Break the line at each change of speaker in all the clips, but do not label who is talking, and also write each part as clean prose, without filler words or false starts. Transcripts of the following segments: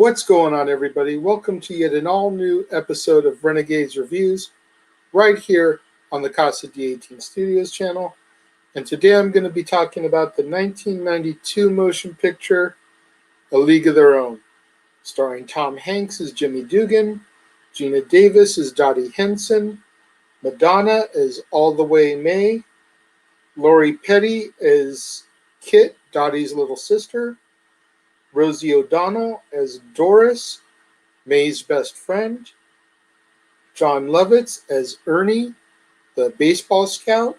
What's going on, everybody? Welcome to yet an all-new episode of Renegades Reviews, right here on the Casa D18 Studios channel. And today I'm going to be talking about the 1992 motion picture, A League of Their Own, starring Tom Hanks as Jimmy Dugan, Geena Davis as Dottie Henson, Madonna as All the Way May, Lori Petty as Kit, Dottie's little sister, Rosie O'Donnell as Doris, May's best friend, Jon Lovitz as Ernie, the baseball scout,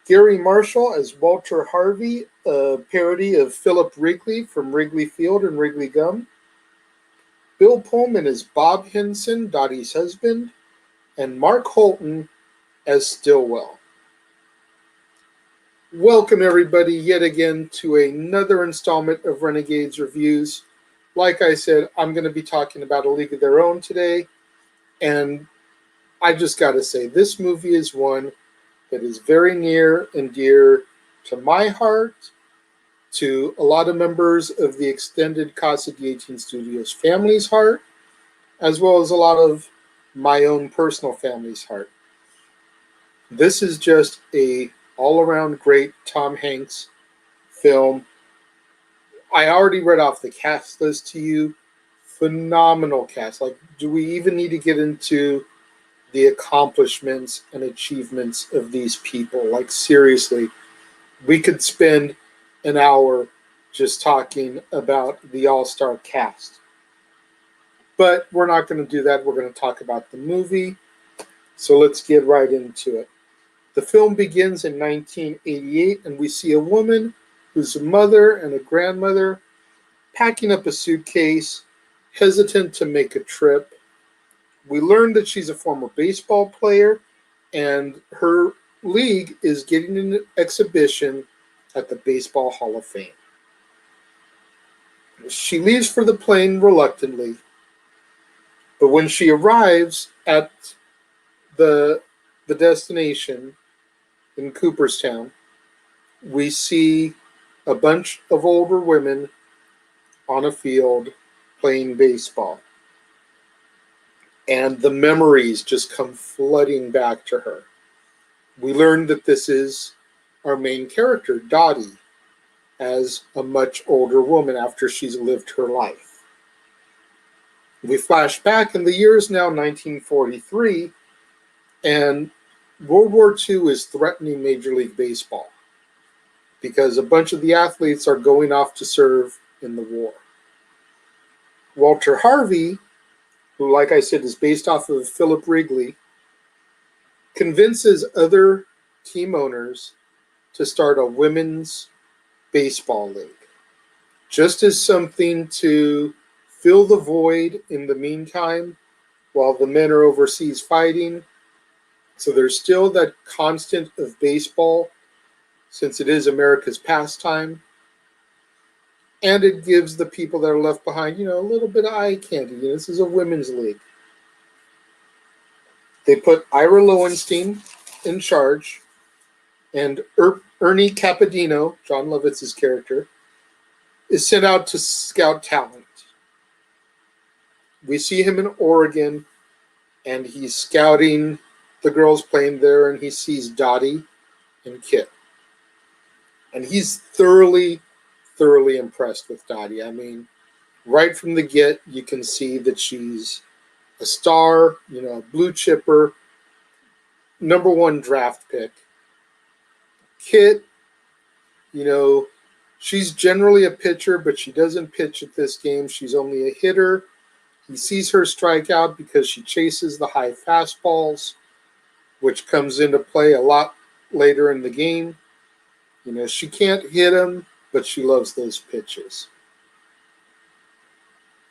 Gary Marshall as Walter Harvey, a parody of Philip Wrigley from Wrigley Field and Wrigley Gum, Bill Pullman as Bob Henson, Dottie's husband, and Mark Holton as Stillwell. Welcome, everybody, yet again to another installment of Renegades Reviews. Like I said, I'm going to be talking about A League of Their Own today, and I just got to say, this movie is one that is very near and dear to my heart, to a lot of members of the extended Casa D18 Studios family's heart, as well as a lot of my own personal family's heart. This is just a all-around great Tom Hanks film. I already read off the cast list to you. Phenomenal cast. Like, do we even need to get into the accomplishments and achievements of these people? Like, seriously, we could spend an hour just talking about the all-star cast. But we're not going to do that. We're going to talk about the movie. So let's get right into it. The film begins in 1988, and we see a woman who's a mother and a grandmother packing up a suitcase, hesitant to make a trip. We learn that she's a former baseball player, and her league is getting an exhibition at the Baseball Hall of Fame. She leaves for the plane reluctantly, but when she arrives at the destination in Cooperstown, we see a bunch of older women on a field playing baseball. And the memories just come flooding back to her. We learn that this is our main character, Dottie, as a much older woman after she's lived her life. We flash back, and the year is now 1943, and World War II is threatening Major League Baseball because a bunch of the athletes are going off to serve in the war. Walter Harvey, who, like I said, is based off of Philip Wrigley, convinces other team owners to start a women's baseball league, just as something to fill the void in the meantime while the men are overseas fighting. So there's still that constant of baseball, since it is America's pastime. And it gives the people that are left behind, a little bit of eye candy. This is a women's league. They put Ira Lowenstein in charge, and Ernie Capadino, Jon Lovitz's character, is sent out to scout talent. We see him in Oregon, and he's scouting the girls playing there, and he sees Dottie and Kit. And he's thoroughly impressed with Dottie. I mean, right from the get, you can see that she's a star, a blue chipper, number one draft pick. Kit, she's generally a pitcher, but she doesn't pitch at this game. She's only a hitter. He sees her strike out because she chases the high fastballs, which comes into play a lot later in the game. She can't hit him, but she loves those pitches.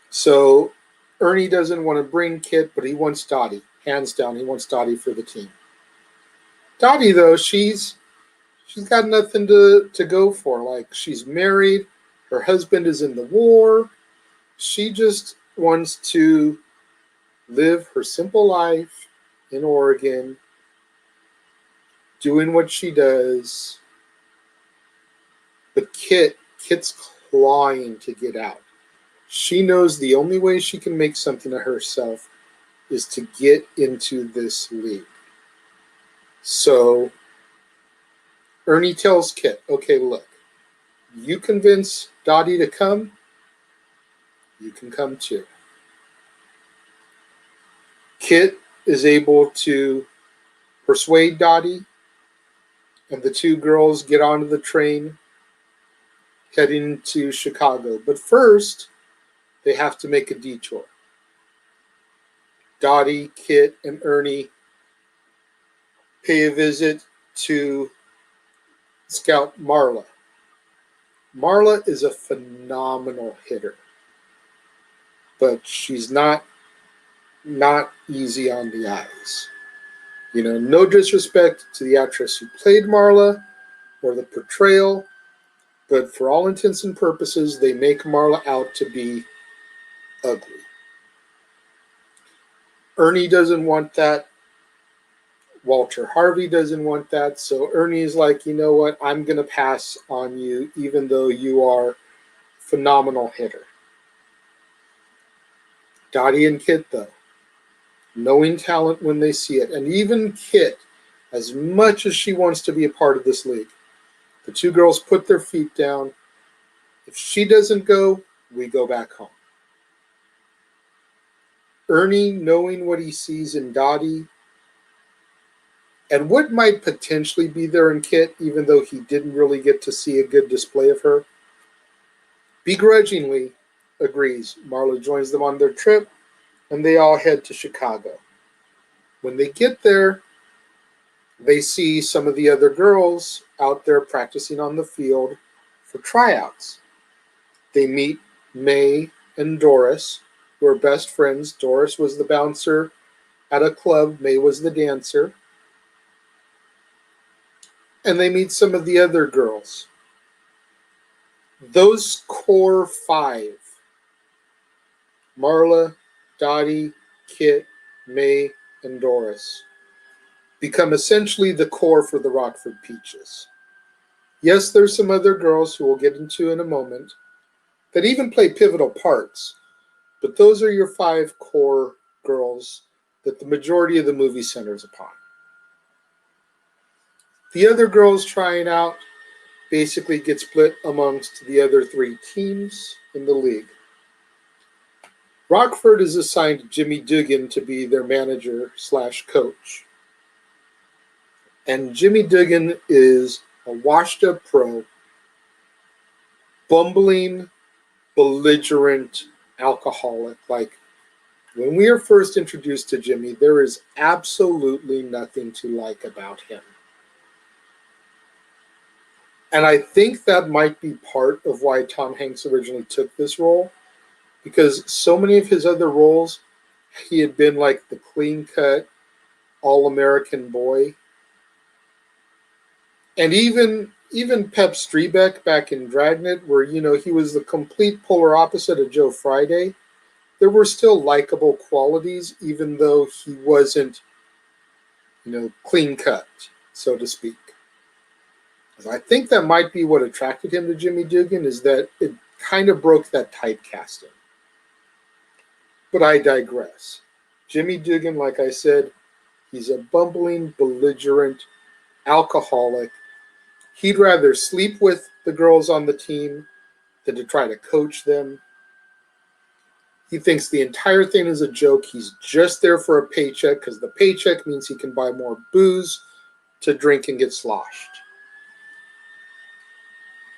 So Ernie doesn't want to bring Kit, but he wants Dottie. Hands down, he wants Dottie for the team. Dottie, though, she's got nothing to go for. Like, she's married. Her husband is in the war. She just wants to live her simple life in Oregon, doing what she does. But Kit's clawing to get out. She knows the only way she can make something of herself is to get into this league. So Ernie tells Kit, okay, look, you convince Dottie to come, you can come too. Kit is able to persuade Dottie, and the two girls get onto the train heading to Chicago. But first, they have to make a detour. Dottie, Kit, and Ernie pay a visit to Scout Marla. Marla is a phenomenal hitter, but she's not easy on the eyes. No disrespect to the actress who played Marla or the portrayal, but for all intents and purposes, they make Marla out to be ugly. Ernie doesn't want that. Walter Harvey doesn't want that. So Ernie is like, you know what? I'm going to pass on you, even though you are a phenomenal hitter. Dottie and Kit, though, knowing talent when they see it. And even Kit, as much as she wants to be a part of this league, the two girls put their feet down. If she doesn't go, we go back home. Ernie, knowing what he sees in Dottie and what might potentially be there in Kit, even though he didn't really get to see a good display of her, begrudgingly agrees. Marla joins them on their trip, and they all head to Chicago. When they get there, they see some of the other girls out there practicing on the field for tryouts. They meet May and Doris, who are best friends. Doris was the bouncer at a club. May was the dancer. And they meet some of the other girls. Those core five, Marla, Dottie, Kit, May, and Doris, become essentially the core for the Rockford Peaches. Yes, there's some other girls who we'll get into in a moment that even play pivotal parts, but those are your five core girls that the majority of the movie centers upon. The other girls trying out basically get split amongst the other three teams in the league. Rockford is assigned Jimmy Dugan to be their manager/coach. And Jimmy Dugan is a washed-up pro, bumbling, belligerent alcoholic. Like, when we are first introduced to Jimmy, there is absolutely nothing to like about him. And I think that might be part of why Tom Hanks originally took this role, because so many of his other roles, he had been like the clean-cut, all-American boy. And even Pep Strebeck back in Dragnet, where, he was the complete polar opposite of Joe Friday, there were still likable qualities, even though he wasn't, clean-cut, so to speak. I think that might be what attracted him to Jimmy Dugan, is that it kind of broke that typecasting. But I digress. Jimmy Dugan, like I said, he's a bumbling, belligerent alcoholic. He'd rather sleep with the girls on the team than to try to coach them. He thinks the entire thing is a joke. He's just there for a paycheck, because the paycheck means he can buy more booze to drink and get sloshed.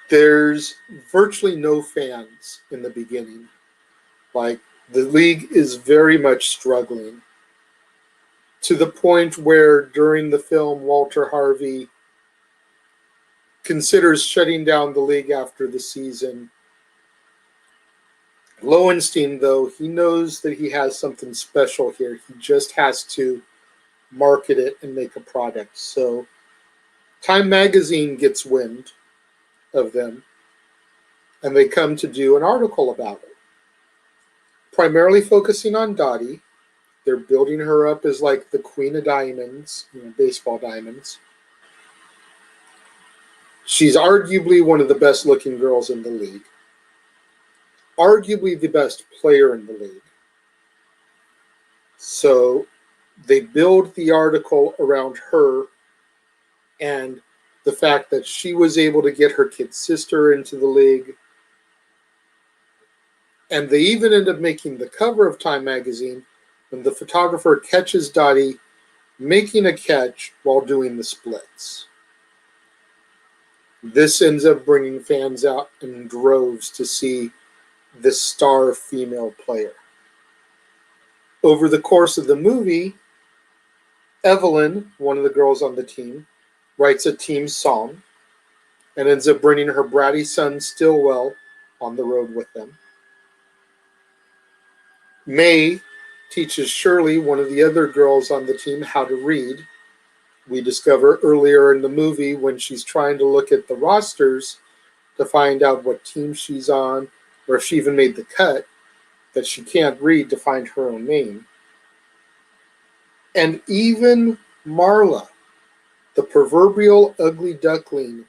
There's virtually no fans in the beginning. Like, the league is very much struggling, to the point where during the film, Walter Harvey considers shutting down the league after the season. Lowenstein, though, he knows that he has something special here. He just has to market it and make a product. So Time Magazine gets wind of them, and they come to do an article about it, primarily focusing on Dottie. They're building her up as like the queen of diamonds, baseball diamonds. She's arguably one of the best looking girls in the league. arguably the best player in the league. So they build the article around her and the fact that she was able to get her kid sister into the league. And they even end up making the cover of Time magazine when the photographer catches Dottie making a catch while doing the splits. This ends up bringing fans out in droves to see this star female player. Over the course of the movie, Evelyn, one of the girls on the team, writes a team song and ends up bringing her bratty son Stillwell on the road with them. May teaches Shirley, one of the other girls on the team, how to read. We discover earlier in the movie when she's trying to look at the rosters to find out what team she's on or if she even made the cut, that she can't read to find her own name. And even Marla, the proverbial ugly duckling,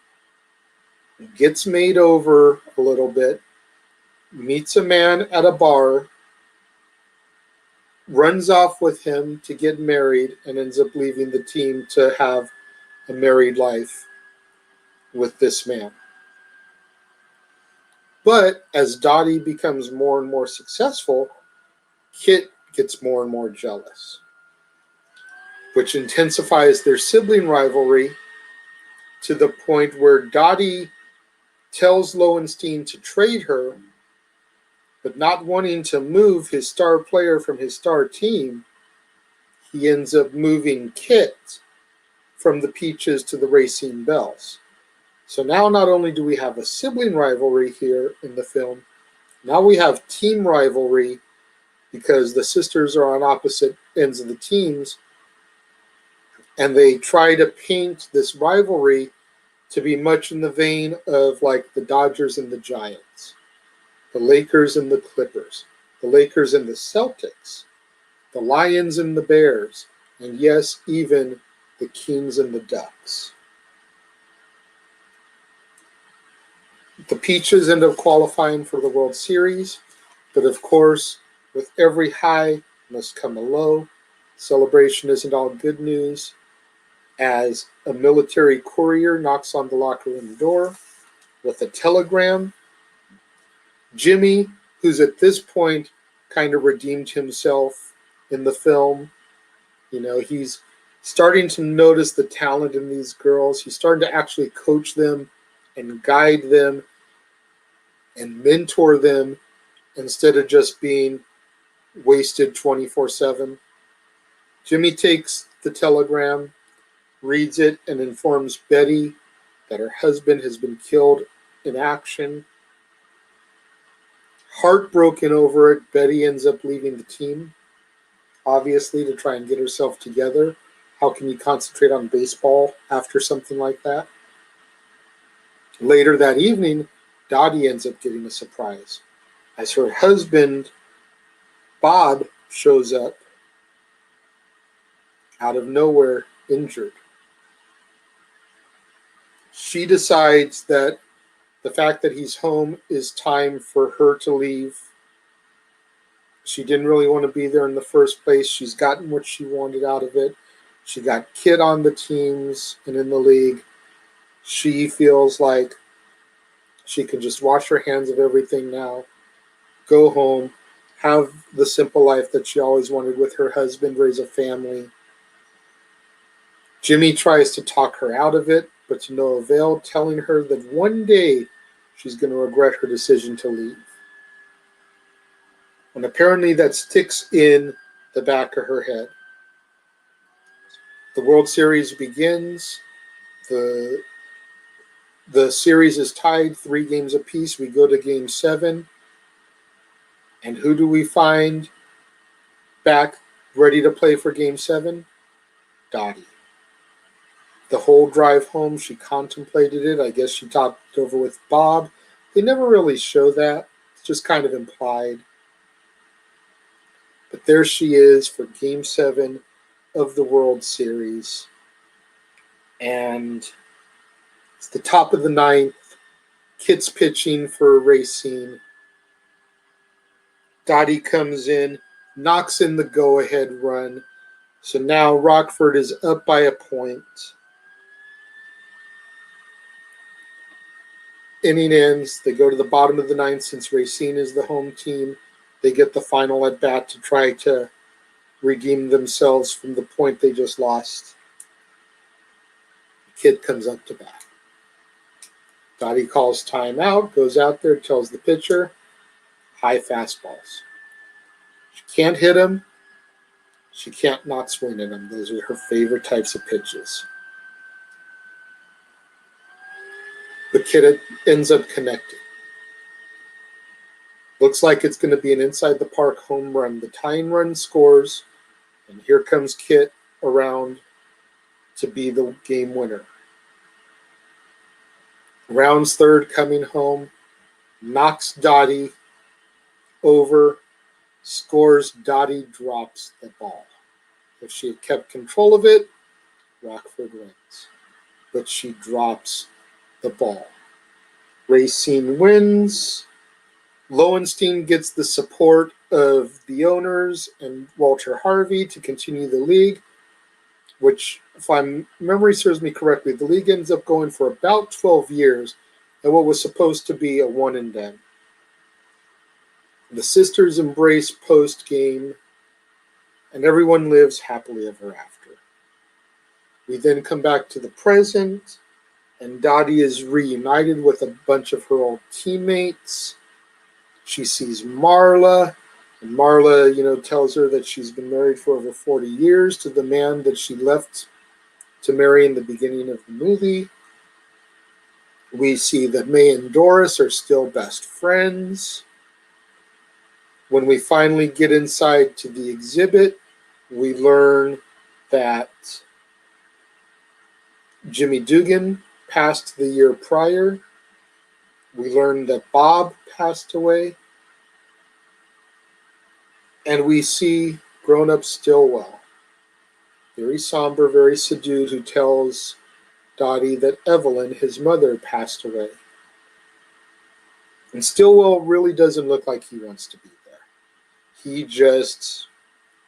gets made over a little bit, meets a man at a bar, runs off with him to get married, and ends up leaving the team to have a married life with this man. But as Dottie becomes more and more successful, Kit gets more and more jealous, which intensifies their sibling rivalry to the point where Dottie tells Lowenstein to trade her, but not wanting to move his star player from his star team, he ends up moving Kit from the Peaches to the Racine Bells. So now not only do we have a sibling rivalry here in the film, now we have team rivalry because the sisters are on opposite ends of the teams, and they try to paint this rivalry to be much in the vein of like the Dodgers and the Giants, the Lakers and the Clippers, the Lakers and the Celtics, the Lions and the Bears, and yes, even the Kings and the Ducks. The Peaches end up qualifying for the World Series, but of course, with every high must come a low. Celebration isn't all good news, as a military courier knocks on the locker room door with a telegram. Jimmy, who's at this point kind of redeemed himself in the film, he's starting to notice the talent in these girls. He's starting to actually coach them and guide them and mentor them instead of just being wasted 24/7. Jimmy takes the telegram, reads it, and informs Betty that her husband has been killed in action. Heartbroken over it, Betty ends up leaving the team, obviously, to try and get herself together. How can you concentrate on baseball after something like that? Later that evening, Dottie ends up getting a surprise as her husband, Bob, shows up out of nowhere, injured. She decides that the fact that he's home is time for her to leave. She didn't really want to be there in the first place. She's gotten what she wanted out of it. She got Kit on the teams and in the league. She feels like she can just wash her hands of everything now, go home, have the simple life that she always wanted with her husband, raise a family. Jimmy tries to talk her out of it, but to no avail, telling her that one day she's going to regret her decision to leave. And apparently that sticks in the back of her head. The World Series begins. The series is tied 3 games apiece. We go to Game 7. And who do we find back ready to play for Game 7? Dottie. The whole drive home, she contemplated it. I guess she talked it over with Bob. They never really show that. It's just kind of implied. But there she is for Game 7 of the World Series. And it's the top of the 9th. Kit's pitching for Racine. Dottie comes in, knocks in the go-ahead run. So now Rockford is up by a point. Inning ends. They go to the bottom of the ninth since Racine is the home team. They get the final at bat to try to redeem themselves from the point they just lost. The kid comes up to bat. Dottie calls timeout, goes out there, tells the pitcher, high fastballs. She can't hit him. She can't not swing at him. Those are her favorite types of pitches. The kid ends up connecting. Looks like it's going to be an inside the park home run. The tying run scores, and here comes Kit around to be the game winner. Rounds third coming home, knocks Dottie over, scores. Dottie drops the ball. If she had kept control of it, Rockford wins. But she drops the ball. Racine wins. Lowenstein gets the support of the owners and Walter Harvey to continue the league, which, if my memory serves me correctly, the league ends up going for about 12 years and what was supposed to be a one and done. The sisters embrace post-game, and everyone lives happily ever after. We then come back to the present, and Dottie is reunited with a bunch of her old teammates. She sees Marla, and Marla, tells her that she's been married for over 40 years to the man that she left to marry in the beginning of the movie. We see that May and Doris are still best friends. When we finally get inside to the exhibit, we learn that Jimmy Dugan passed the year prior. We learn that Bob passed away. And we see grown-up Stillwell, very somber, very subdued, who tells Dottie that Evelyn, his mother, passed away. And Stillwell really doesn't look like he wants to be there. He just,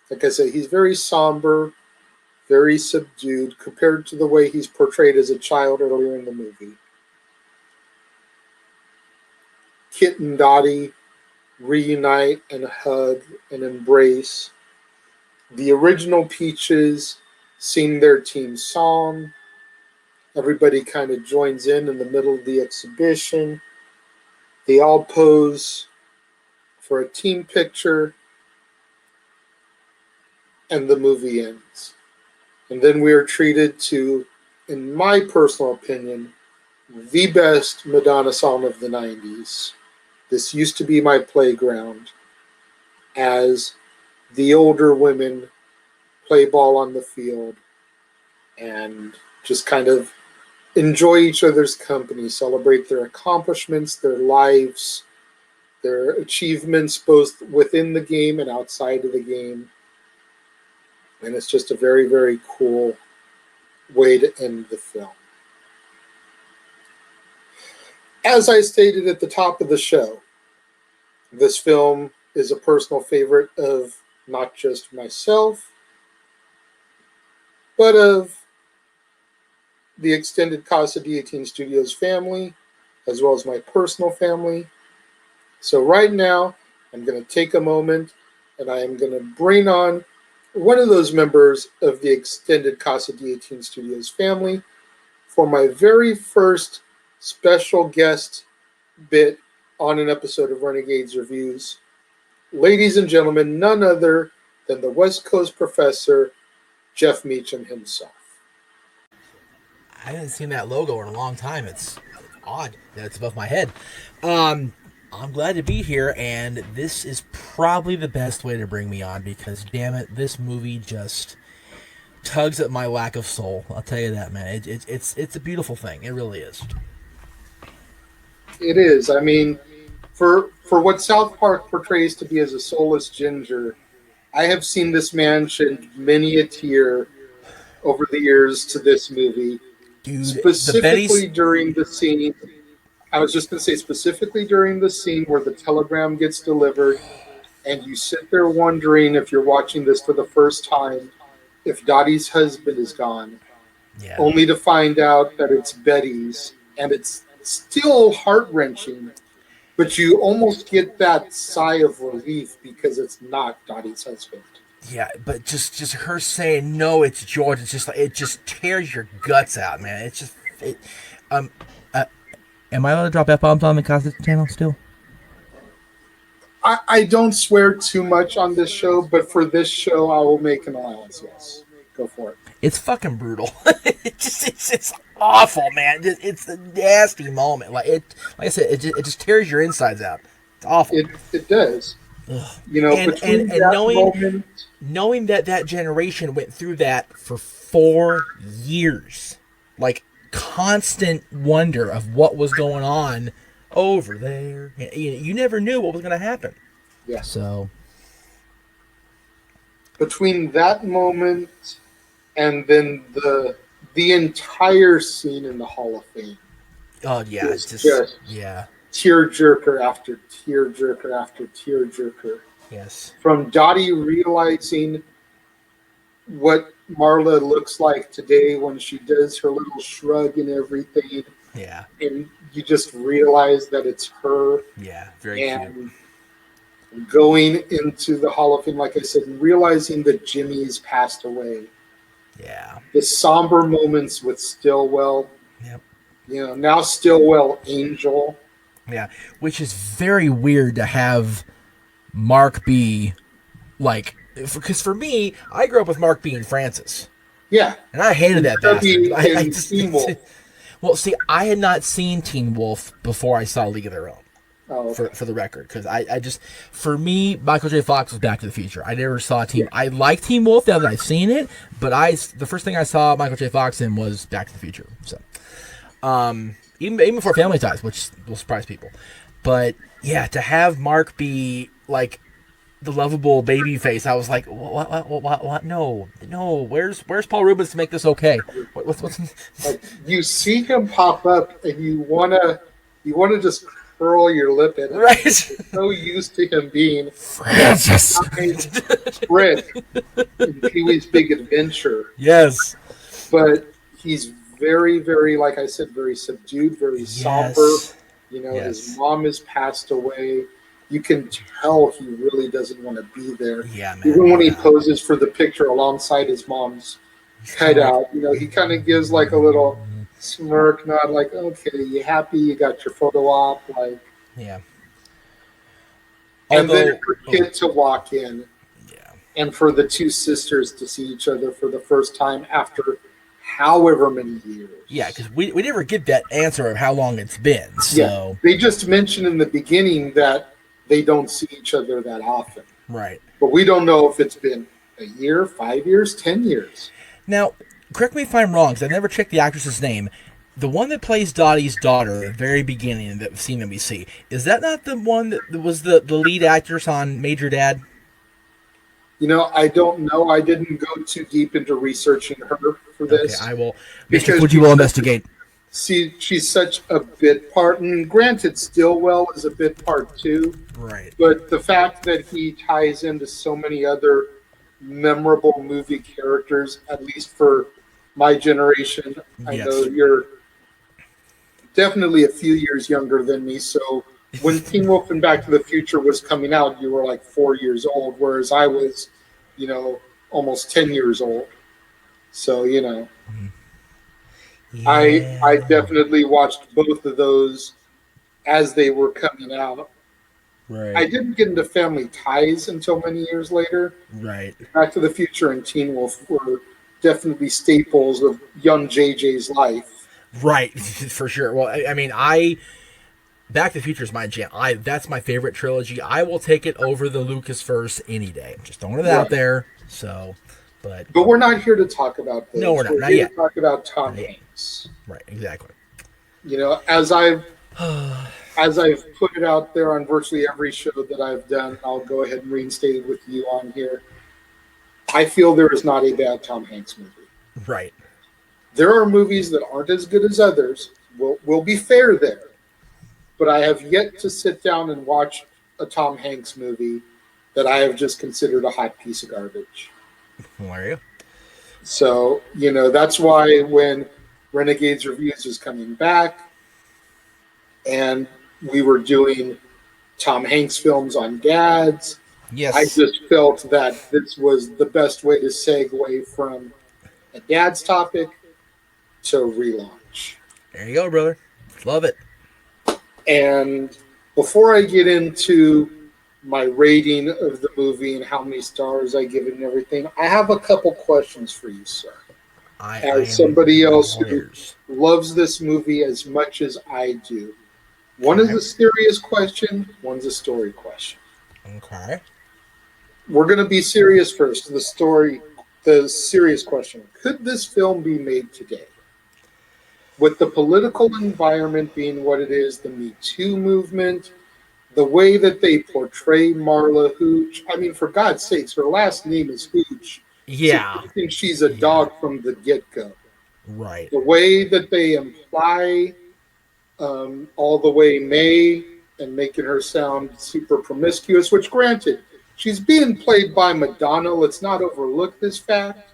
like I said, he's very somber, very subdued compared to the way he's portrayed as a child earlier in the movie. Kit and Dottie reunite and hug and embrace. The original Peaches sing their team song. Everybody kind of joins in the middle of the exhibition. They all pose for a team picture, and the movie ends. And then we are treated to, in my personal opinion, the best Madonna song of the 90s. This used to be my playground, as the older women play ball on the field and just kind of enjoy each other's company, celebrate their accomplishments, their lives, their achievements both within the game and outside of the game. And it's just a very, very cool way to end the film. As I stated at the top of the show, this film is a personal favorite of not just myself, but of the extended Casa D18 Studios family, as well as my personal family. So right now, I'm going to take a moment and I am going to bring on one of those members of the extended Casa D18 Studios family for my very first special guest bit on an episode of Renegades Reviews. Ladies and gentlemen, none other than the West Coast professor, Jeff Meacham himself.
I haven't seen that logo in a long time. It's odd that it's above my head. I'm glad to be here, and this is probably the best way to bring me on because, damn it, this movie just tugs at my lack of soul. I'll tell you that, man. It's a beautiful thing. It really is.
It is. I mean, for what South Park portrays to be as a soulless ginger, I have seen this man shed many a tear over the years to this movie.
Dude,
Specifically during the scene, I was just going to say, specifically during the scene where the telegram gets delivered and you sit there wondering, if you're watching this for the first time, if Dottie's husband is gone,
Yeah.
only to find out that it's Betty's, and it's still heart-wrenching, but you almost get that sigh of relief because it's not Dottie's husband.
Yeah, but just her saying no, it's George. It's just like it just tears your guts out, man. It's just um. Uh, am I allowed to drop f bombs on the Casa channel still?
I don't swear too much on this show, but for this show, I will make an allowance. Yes, go for it.
It's fucking brutal. It's awful, man. It's a nasty moment. Like I said, it just tears your insides out. It's awful.
It does.
Ugh.
You know,
and
between
and
that
knowing
moment,
knowing that generation went through that for 4 years, like constant wonder of what was going on over there. You never knew what was going to happen.
yeah,
So
between that moment and then the entire scene in the Hall of Fame
oh yeah,
is
it's
just
yeah,
tearjerker after tearjerker after tearjerker.
yes,
From Dottie realizing what Marla looks like today when she does her little shrug and everything,
yeah,
and you just realize that it's her,
yeah, very cute.
and going into the Hall of Fame, like I said, and realizing that Jimmy's passed away.
Yeah,
The somber moments with Stillwell,
yep.
now Stillwell Angel.
Yeah, which is very weird to have Mark be like, because for me, I grew up with Mark B and Francis,
Yeah.
and I hated that
Chubby
bastard.
and Teen Wolf.
Well, see, I had not seen Teen Wolf before I saw League of Their Own.
Oh, okay.
For the record, because I just, for me, Michael J. Fox was Back to the Future. I never saw Teen. I like Teen Wolf now that I've seen it, but the first thing I saw Michael J. Fox in was Back to the Future. So, even before Family Ties, which will surprise people, but yeah, to have Mark be like the lovable baby face, I was like, what? No. Where's Paul Rubens to make this okay? What's
Like, you see him pop up, and you wanna just curl your lip at him.
right?
You're so used to him being
Francis.
Rick in Pee Wee's Big Adventure,
Yes.
but he's very, very, like I said, very subdued, very somber.
Yes.
His mom has passed away. You can tell he really doesn't want to be there.
Yeah, man.
Even when he poses for the picture alongside his mom's cutout, he kind of gives like a little smirk nod, like, okay, you happy you got your photo op, like,
Yeah.
and then for kid to walk in,
Yeah.
and for the two sisters to see each other for the first time after however many years.
Yeah, because we never get that answer of how long it's been. So
They just mentioned in the beginning that they don't see each other that often,
right.
but we don't know if it's been a year, 5 years, 10 years.
Now, correct me if I'm wrong, because I've never checked the actress's name. The one that plays Dottie's daughter at the very beginning of the scene that we see, is that not the one that was the lead actress on Major Dad?
I don't know. I didn't go too deep into researching her for this.
Okay, I will.
Because
Mr. Fuji will investigate.
See, she's such a bit part, and granted, Stillwell is a bit part too.
Right.
But the fact that he ties into so many other memorable movie characters, at least for my generation, I
Yes.
know you're definitely a few years younger than me. So when Teen Wolf and Back to the Future was coming out, you were like 4 years old, whereas I was, almost 10 years old. So,
Yeah.
I definitely watched both of those as they were coming out.
Right.
I didn't get into Family Ties until many years later.
Right.
Back to the Future and Teen Wolf were definitely staples of young JJ's life.
Right, for sure. Well, I mean, Back to the Future is my jam. That's my favorite trilogy. I will take it over the Lucas verse any day. I'm just throwing it out there. So, but
we're not here to talk about this.
No, we're not. Not
here
yet.
to talk about Tom Hanks.
Right, exactly.
As I've put it out there on virtually every show that I've done, I'll go ahead and reinstate it with you on here. I feel there is not a bad Tom Hanks movie.
Right.
There are movies that aren't as good as others. We'll be fair there. But I have yet to sit down and watch a Tom Hanks movie that I have just considered a hot piece of garbage.
Who are you?
So, that's why when Renegades Reviews is coming back and we were doing Tom Hanks films on dads, I
Yes.
just felt that this was the best way to segue from a dad's topic to relaunch.
There you go, brother. Love it.
And before I get into my rating of the movie and how many stars I give it and everything, I have a couple questions for you, sir.
I
As
am
somebody else who
lawyers.
loves this movie as much as I do. One is
Okay.
a serious question, one's a story question.
Okay.
We're going to be serious first. The serious question. Could this film be made today? With the political environment being what it is, the Me Too movement, the way that they portray Marla Hooch. I mean, for God's sakes, her last name is Hooch. So
Yeah.
you think she's a
Yeah.
dog from the get-go.
Right.
The way that they imply all the way May and making her sound super promiscuous, which granted, she's being played by Madonna. Let's not overlook this fact.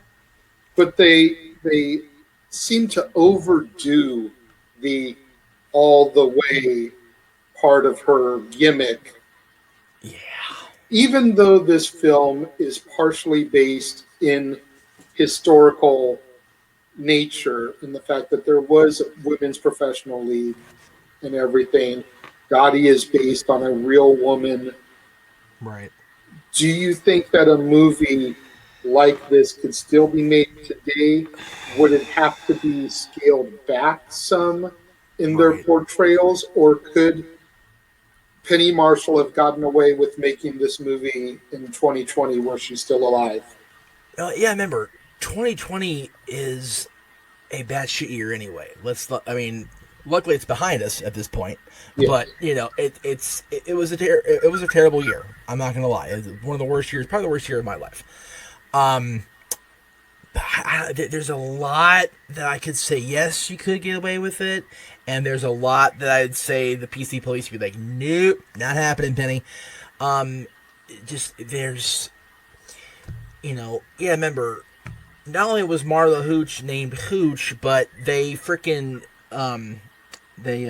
But they seem to overdo the all the way part of her gimmick,
Yeah.
even though this film is partially based in historical nature, in the fact that there was a women's professional league and everything. Gotti is based on a real woman.
Right.
Do you think that a movie like this could still be made today? Would it have to be scaled back some in their
Right.
portrayals, or could Penny Marshall have gotten away with making this movie in 2020 where she's still alive?
Yeah. Remember, 2020 is a bad shit year anyway. I mean, luckily it's behind us at this point.
Yeah.
But it was a terrible year. I'm not gonna lie. It's one of the worst years, probably the worst year of my life. Um, there's a lot that I could say yes, you could get away with it, and there's a lot that I'd say the PC police would be like, nope, not happening, Penny. Just there's, remember, not only was Marla Hooch named Hooch, but they freaking they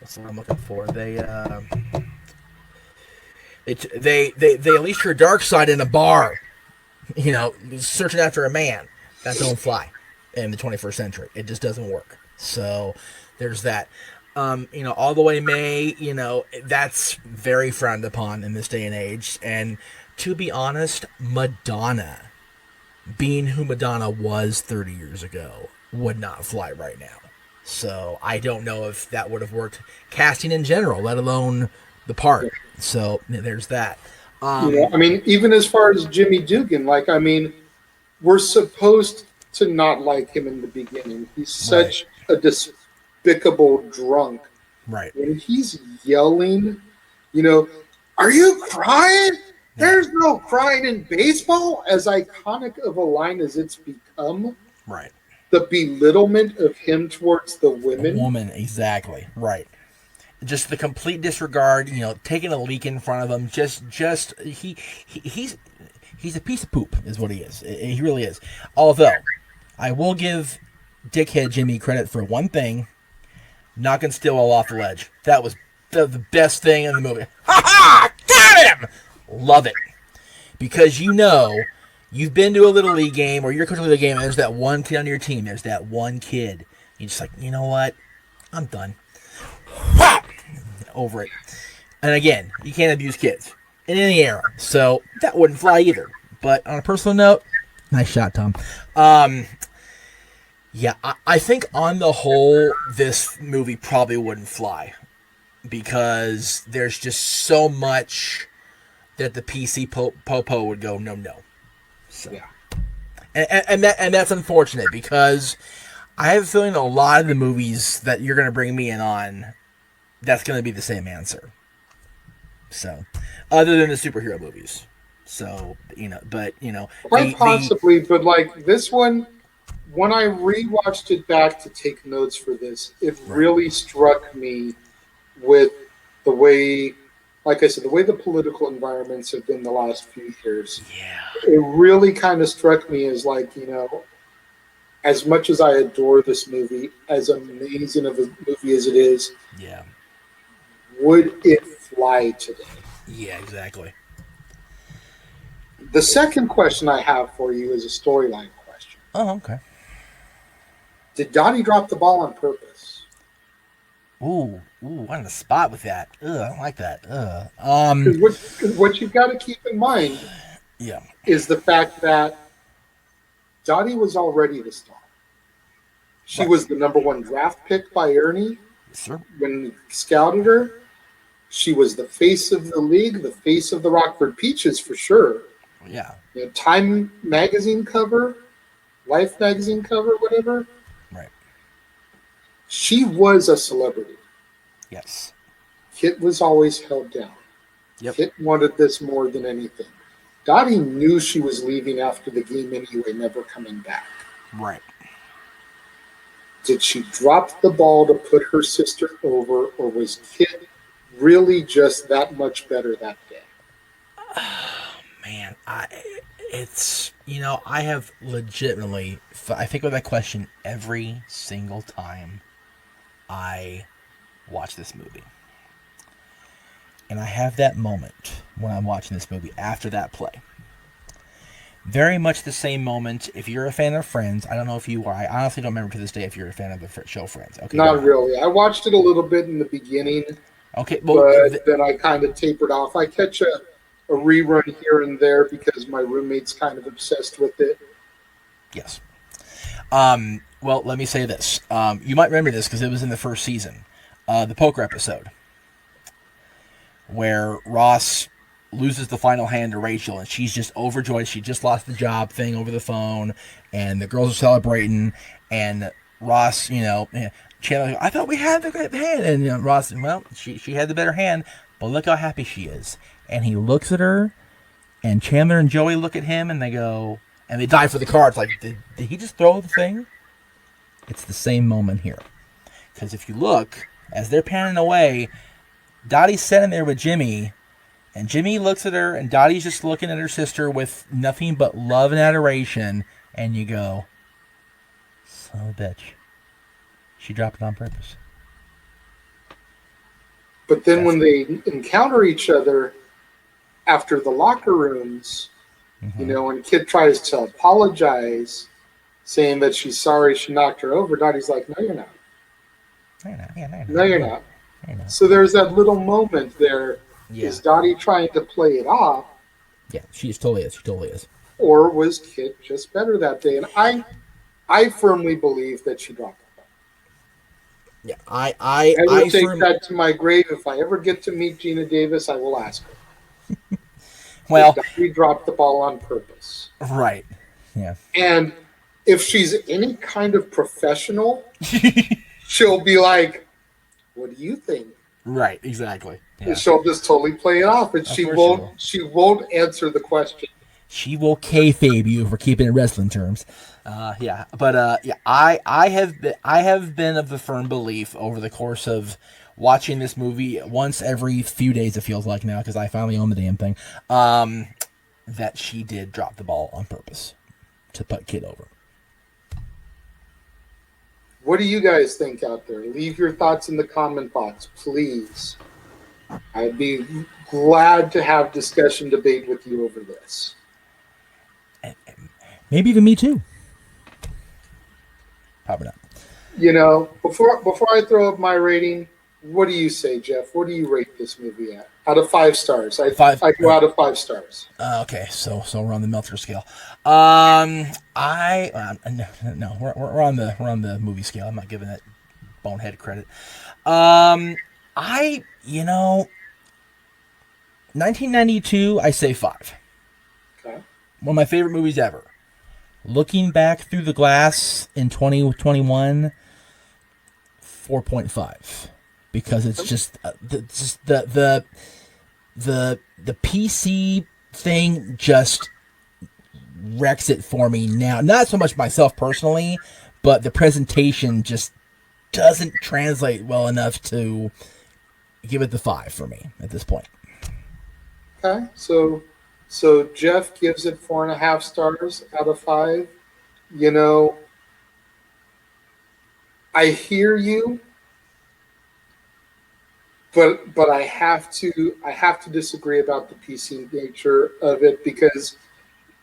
what's what I'm looking for? They unleashed her dark side in a bar. Searching after a man. That don't fly in the 21st century. It just doesn't work. So there's that. All the way May, that's very frowned upon in this day and age. And to be honest, Madonna, being who Madonna was 30 years ago, would not fly right now. So I don't know if that would have worked casting in general, let alone the part. So there's that.
I mean, even as far as Jimmy Dugan, we're supposed to not like him in the beginning. He's such a despicable drunk.
Right.
When he's yelling, are you crying? There's no crying in baseball. As iconic of a line as it's become,
Right.
the belittlement of him towards the women.
Woman, exactly. Right. Just the complete disregard, taking a leak in front of him. He's a piece of poop, is what he is. He really is. Although, I will give Dickhead Jimmy credit for one thing: knocking Stillwell off the ledge. That was the best thing in the movie. Ha ha! Got him! Love it. Because you've been to a Little League game or you're coaching a Little League game and there's that one kid on your team. There's that one kid. You're just like, you know what? I'm done. Over it. And again, you can't abuse kids in any era. So that wouldn't fly either. But on a personal note, nice shot, Tom. Yeah, I think on the whole, this movie probably wouldn't fly. Because there's just so much that the PC Popo would go, no. So,
Yeah.
And that's unfortunate because I have a feeling a lot of the movies that you're going to bring me in on, that's going to be the same answer. So, other than the superhero movies. So,
Quite possibly, but like this one, when I rewatched it back to take notes for this, it really struck me with the way like I said, the way the political environments have been the last few years,
Yeah.
it really kind of struck me as like, as much as I adore this movie, as amazing of a movie as it is,
Yeah.
would it fly today?
Yeah, exactly.
The second question I have for you is a storyline question.
Oh, okay.
Did Dottie drop the ball on purpose?
Ooh, on the spot with that. Ugh, I don't like that. Ugh.
Because what you've got to keep in mind
Yeah.
is the fact that Dottie was already the star. She
Right.
was the number one draft pick by Ernie
Yes, sir.
when he scouted her. She was the face of the league, the face of the Rockford Peaches for sure.
Yeah.
Time magazine cover, Life magazine cover, whatever.
Right.
She was a celebrity.
Yes.
Kit was always held down.
Yep.
Kit wanted this more than anything. Dottie knew she was leaving after the game anyway, never coming back.
Right.
Did she drop the ball to put her sister over, or was Kit really just that much better that day?
Man, I have legitimately, I think of that question every single time I watch this movie. And I have that moment when I'm watching this movie after that play. Very much the same moment. If you're a fan of Friends, I don't know if you are. I honestly don't remember to this day if you're a fan of the show Friends. Okay,
Not really. I watched it a little bit in the beginning,
okay. Well,
but then I kind of tapered off. I catch a rerun here and there because my roommate's kind of obsessed with it.
yes. Well, let me say this. You might remember this because it was in the first season, the poker episode, where Ross loses the final hand to Rachel, and she's just overjoyed. She just lost the job thing over the phone, and the girls are celebrating, and Ross, Chandler, I thought we had the good hand, and Ross, well, she had the better hand, but look how happy she is. And he looks at her, and Chandler and Joey look at him, and they go, and they dive for the cards. Like, did he just throw the thing? It's the same moment here. Because if you look, as they're panning away, Dottie's sitting there with Jimmy, and Jimmy looks at her, and Dottie's just looking at her sister with nothing but love and adoration, and you go, son of a bitch. She dropped it on purpose.
But then when they encounter each other after the locker rooms, and Kit tries to apologize, saying that she's sorry she knocked her over, Dottie's like, no, you're not. No, you're not. So there's that little moment there.
Yeah.
Is Dottie trying to play it off?
Yeah, she totally is. She totally is.
Or was Kit just better that day? And I firmly believe that she dropped the ball.
Yeah, I
will take that to my grave. If I ever get to meet Geena Davis, I will ask her.
Well,
Dottie dropped the ball on purpose.
Right. Yeah.
And if she's any kind of professional, she'll be like, what do you think?
Right, exactly. Yeah.
She'll just totally play it off, and she won't answer the question.
She will kayfabe you for keeping it wrestling terms. Yeah, but I have been of the firm belief over the course of watching this movie once every few days. It feels like now because I finally own the damn thing. That she did drop the ball on purpose to put Kid over.
What do you guys think out there? Leave your thoughts in the comment box, please. I'd be glad to have discussion debate with you over this.
Maybe even me too. Probably not.
Before I throw up my rating, what do you say, Jeff? What do you rate this movie at? Out of 5 stars. I go out of 5 stars.
Okay, so we're on the Meltzer scale. No, we're on the movie scale. I'm not giving that bonehead credit. 1992, I say 5.
Okay.
One of my favorite movies ever. Looking back through the glass in 2021, 4.5, because it's just the PC thing just wrecks it for me now. Not so much myself personally, but the presentation just doesn't translate well enough to give it the 5 for me at this point.
Okay, so Jeff gives it 4.5 stars out of 5. You know, I hear you, but I have to disagree about the PC nature of it, because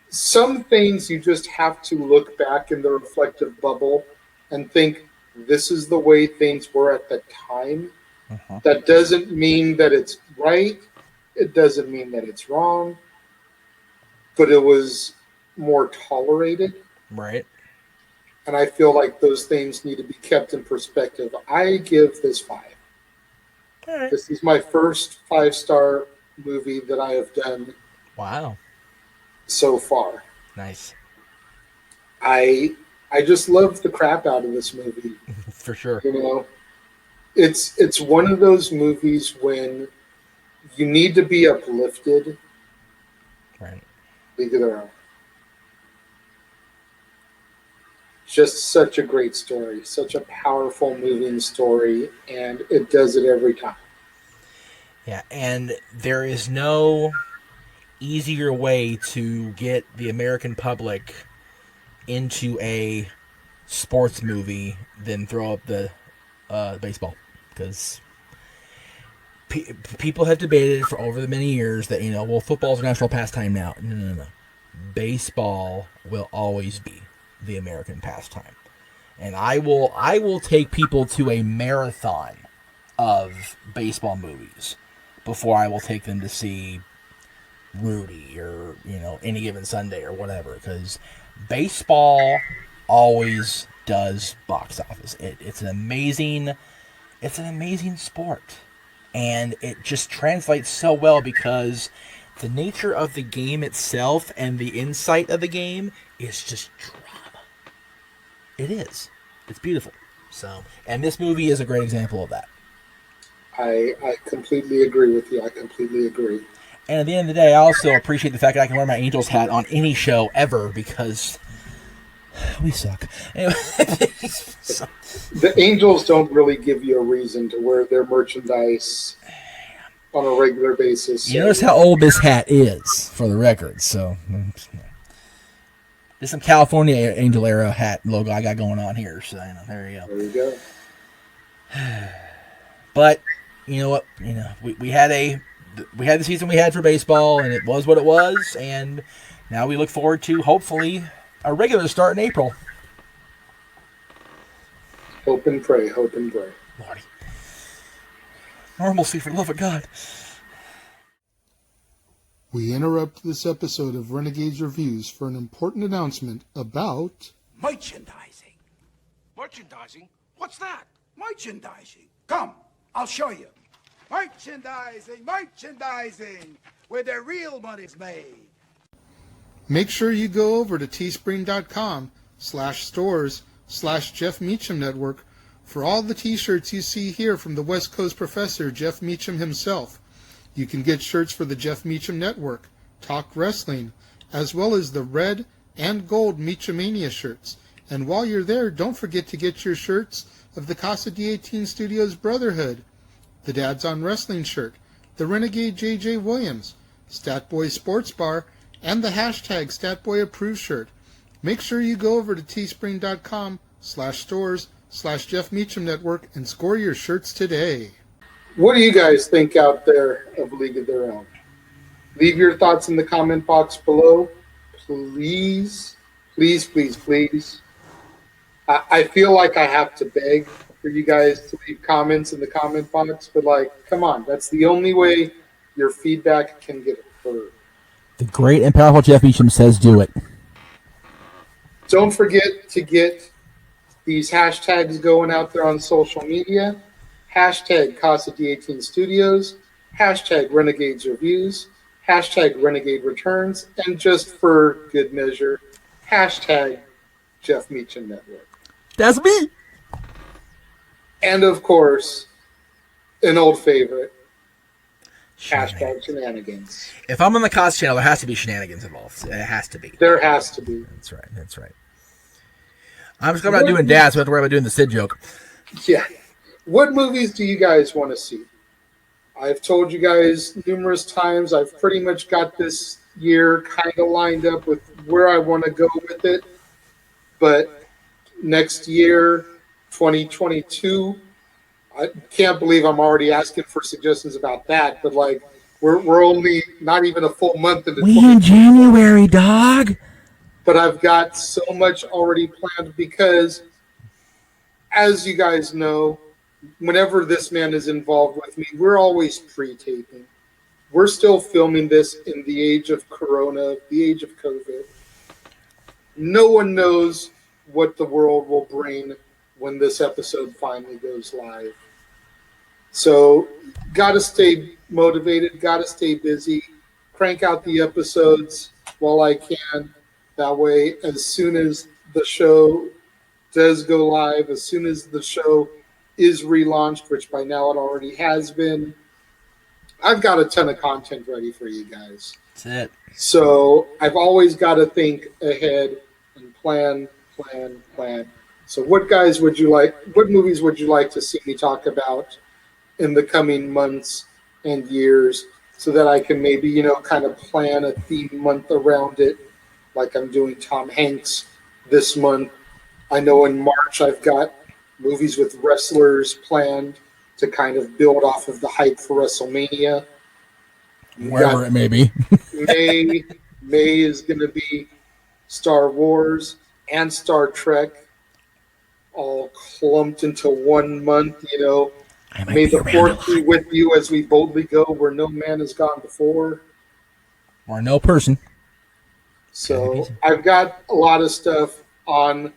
some things you just have to look back in the reflective bubble and think this is the way things were at the time.
Uh-huh.
That doesn't mean that it's right. It doesn't mean that it's wrong, but it was more tolerated.
Right.
And I feel like those things need to be kept in perspective. I give this 5.
All right.
This is my first 5-star movie that I have done
Wow.
so far.
Nice.
I just love the crap out of this movie.
For sure.
You know, it's one of those movies when you need to be uplifted.
Right.
League of Their Own. Just such a great story, such a powerful, moving story, and it does it every time.
Yeah, and there is no easier way to get the American public into a sports movie than throw up the baseball, because people have debated for over the many years that, well, football's a national pastime now. No. Baseball will always be the American pastime, and I will take people to a marathon of baseball movies before I will take them to see Rudy or Any Given Sunday or whatever, because baseball always does box office. It's an amazing sport, and it just translates so well because the nature of the game itself and the insight of the game is just drama. It is. It's beautiful. So, and this movie is a great example of that.
I completely agree with you. I completely agree.
And at the end of the day, I also appreciate the fact that I can wear my Angels hat on any show ever, because we suck. Anyway, so,
The Angels don't really give you a reason to wear their merchandise on a regular basis.
you notice how old this hat is, for the record. So, there's some California Angel era hat logo I got going on here. So, there you go.
There you go.
But you know what? We had the season we had for baseball, and it was what it was. And now we look forward to, hopefully, a regular start in April.
Hope and pray. Hope and pray.
Lordy. Normalcy, for the love of God.
We interrupt this episode of Renegades Reviews for an important announcement about
merchandising.
Merchandising? What's that?
Merchandising. Come, I'll show you. Merchandising, where the real money's made.
Make sure you go over to teespring.com/stores/Jeff Meacham Network for all the t-shirts you see here from the West Coast professor, Jeff Meacham himself. You can get shirts for the Jeff Meacham Network, Talk Wrestling, as well as the red and gold Meachamania shirts. And while you're there, don't forget to get your shirts of the Casa D18 Studios Brotherhood, the Dads on Wrestling shirt, the Renegade J.J. Williams, Statboy Sports Bar, and the hashtag StatBoyApproved shirt. Make sure you go over to teespring.com/stores/Jeff Meacham Network and score your shirts today. What do you guys think out there of League of Their Own? Leave your thoughts in the comment box below. Please, please, please, please. I feel like I have to beg for you guys to leave comments in the comment box, but come on, that's the only way your feedback can get heard.
The great and powerful Jeff Meacham says do it.
Don't forget to get these hashtags going out there on social media. Hashtag Casa D18 Studios, hashtag Renegades Reviews, hashtag Renegade Returns, and just for good measure, hashtag Jeff Meacham Network.
That's me.
And of course, an old favorite, hashtag Shenanigans.
If I'm on the Cos channel, there has to be shenanigans involved. It has to be.
There has to be.
That's right. That's right. I'm just about doing dads, so I have to worry about doing the Sid joke.
Yeah. What movies do you guys want to see? I've told you guys numerous times, I've pretty much got this year kind of lined up with where I want to go with it. But next year, 2022, I can't believe I'm already asking for suggestions about that. But like, we're only not even a full month into
We in January, dog.
but I've got so much already planned because, as you guys know, whenever this man is involved with me, we're always pre-taping. We're still filming this in the age of Corona, the age of COVID. No one knows what the world will bring when this episode finally goes live. So, gotta stay motivated, gotta stay busy, crank out the episodes while I can. That way, as soon as the show does go live, as soon as the show is relaunched, which by now it already has been, I've got a ton of content ready for you guys.
That's it.
So I've always got to think ahead and plan. So what movies would you like to see me talk about in the coming months and years so that I can maybe, kind of plan a theme month around it, like I'm doing Tom Hanks this month. I know in March I've got movies with wrestlers planned to kind of build off of the hype for WrestleMania.
Wherever it may be.
May is going to be Star Wars and Star Trek all clumped into 1 month, May the fourth be with you as we boldly go where no man has gone before.
Or no person.
So I've got a lot of stuff on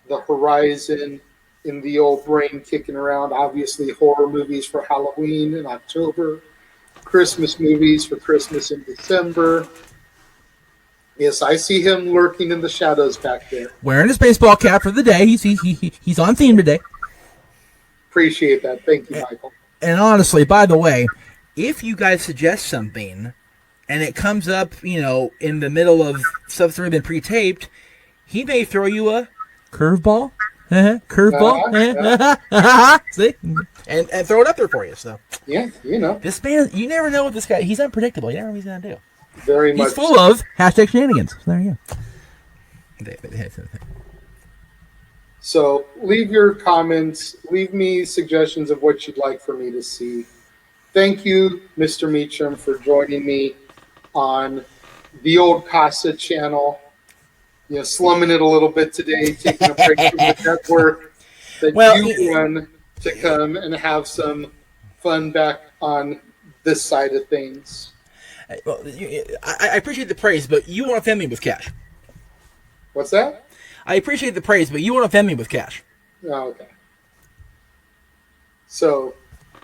the horizon in the old brain kicking around. Obviously, horror movies for Halloween in October, Christmas movies for Christmas in December. Yes, I see him lurking in the shadows back there.
Wearing his baseball cap for the day. He's on theme today.
Appreciate that. Thank you, Michael.
And honestly, by the way, if you guys suggest something and it comes up, in the middle of stuff that's already been pre-taped, he may throw you a curveball. Curveball. See? And throw it up there for you. So
yeah,
this man, you never know what this guy. He's unpredictable. You never know what he's gonna do.
Very much.
He's full of hashtag shenanigans. So there you go.
So leave your comments. Leave me suggestions of what you'd like for me to see. Thank you, Mr. Meacham, for joining me on the old Casa channel. Slumming it a little bit today, taking a break from the network that you run to come and have some fun back on this side of things.
Well, I appreciate the praise, but you won't offend me with cash.
What's that?
I appreciate the praise, but you won't offend me with cash.
Oh, okay. So,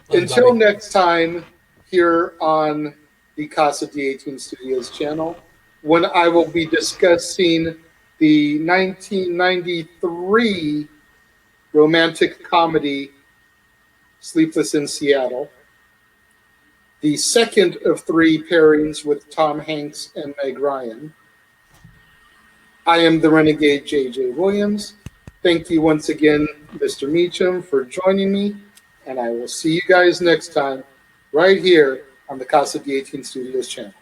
until next time, here on the Casa D18 Studios channel, when I will be discussing the 1993 romantic comedy Sleepless in Seattle, the second of 3 pairings with Tom Hanks and Meg Ryan. I am the Renegade J.J. Williams. Thank you once again, Mr. Meacham, for joining me, and I will see you guys next time right here on the Casa D18 Studios channel.